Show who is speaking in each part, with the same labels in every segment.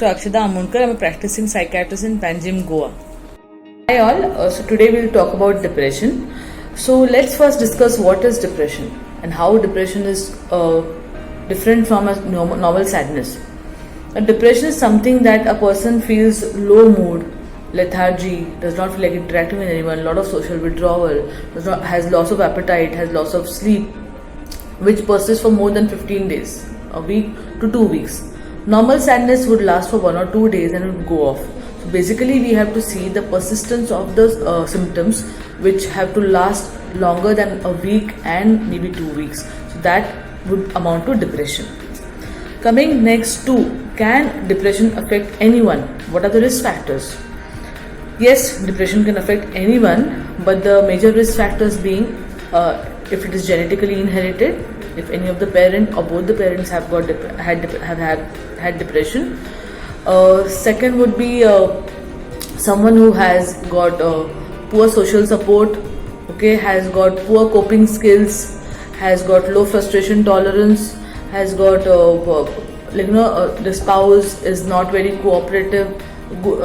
Speaker 1: Dr. Akshada Amonkar. I'm a practicing psychiatrist in Panjim, Goa. Hi all. So today we'll talk about depression. So let's first discuss what is depression and how depression is different from a normal sadness. Depression is something that a person feels low mood, lethargy, does not feel like interacting with anyone, a lot of social withdrawal, has loss of appetite, has loss of sleep, which persists for more than 15 days, a week to 2 weeks. Normal sadness would last for 1 or 2 days and it would go off. So basically we have to see the persistence of the symptoms which have to last longer than a week and maybe 2 weeks. So that would amount to depression. Coming next to, can depression affect anyone? What are the risk factors? Yes, depression can affect anyone, but the major risk factors being if it is genetically inherited, if any of the parent or both the parents have had depression. Second would be someone who has got poor social support, has got poor coping skills, has got low frustration tolerance, has got the spouse is not very cooperative,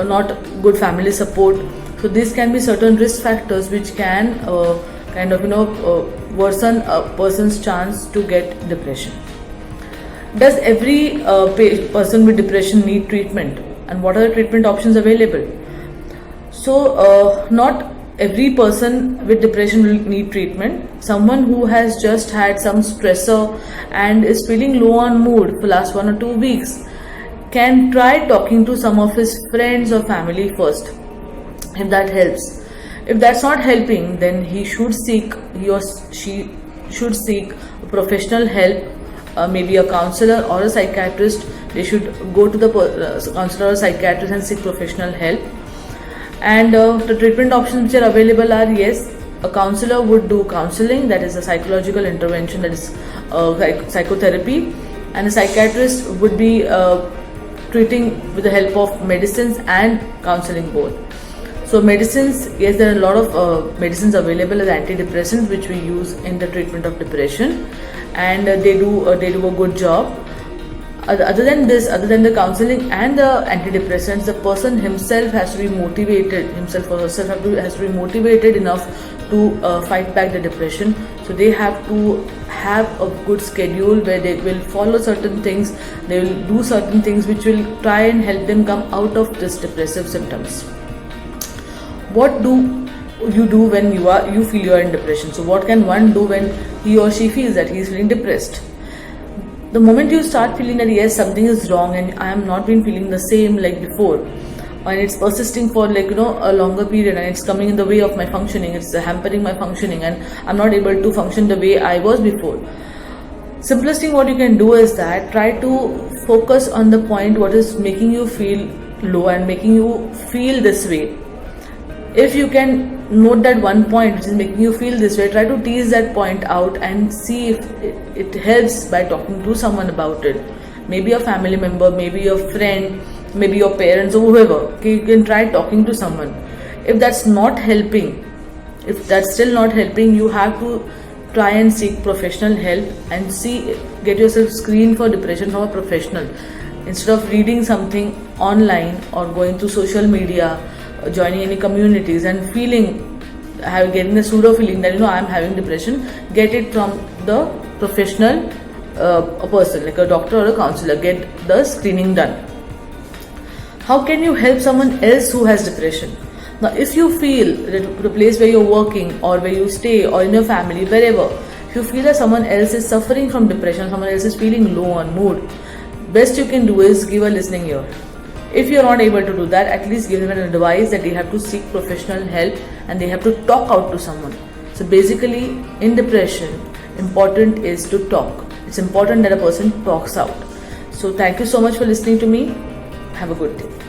Speaker 1: not good family support. So these can be certain risk factors which can worsen a person's chance to get depression. Does every person with depression need treatment, and what are the treatment options available? So not every person with depression will need treatment. Someone who has just had some stressor and is feeling low on mood for last 1 or 2 weeks can try talking to some of his friends or family first, if that helps. If that's not helping, then he or she should seek professional help, maybe a counselor or a psychiatrist. They should go to the counselor or psychiatrist and seek professional help. And the treatment options which are available are, yes, a counselor would do counseling, that is a psychological intervention, that is psychotherapy, and a psychiatrist would be treating with the help of medicines and counseling both. So medicines, yes, there are a lot of medicines available as antidepressants which we use in the treatment of depression, and they do a good job. Other than the counseling and the antidepressants, the person himself has to be motivated, himself or herself has to be motivated enough to fight back the depression. So they have to have a good schedule where they will follow certain things, they will do certain things which will try and help them come out of this depressive symptoms. What do you do when you feel you are in depression? So what can one do when he or she feels that he is feeling depressed? The moment you start feeling that yes, something is wrong and I am not been feeling the same like before, and it's persisting for a longer period, and it's coming in the way of my functioning, it's hampering my functioning, and I'm not able to function the way I was before. Simplest thing what you can do is that try to focus on the point what is making you feel low and making you feel this way. If you can note that one point which is making you feel this way, try to tease that point out and see if it helps by talking to someone about it. Maybe a family member, maybe a friend, maybe your parents or whoever. Okay, you can try talking to someone. If that's not helping, if that's still not helping, you have to try and seek professional help and get yourself screened for depression from a professional. Instead of reading something online or going to social media, joining any communities and getting the pseudo feeling that I'm having depression, get it from the professional a person like a doctor or a counselor. Get the screening done. How can you help someone else who has depression? Now, if you feel that the place where you're working or where you stay or in your family, wherever, if you feel that someone else is suffering from depression, someone else is feeling low on mood, best you can do is give a listening ear. If you're not able to do that, at least give them an advice that they have to seek professional help and they have to talk out to someone. So basically, in depression, important is to talk. It's important that a person talks out. So thank you so much for listening to me. Have a good day.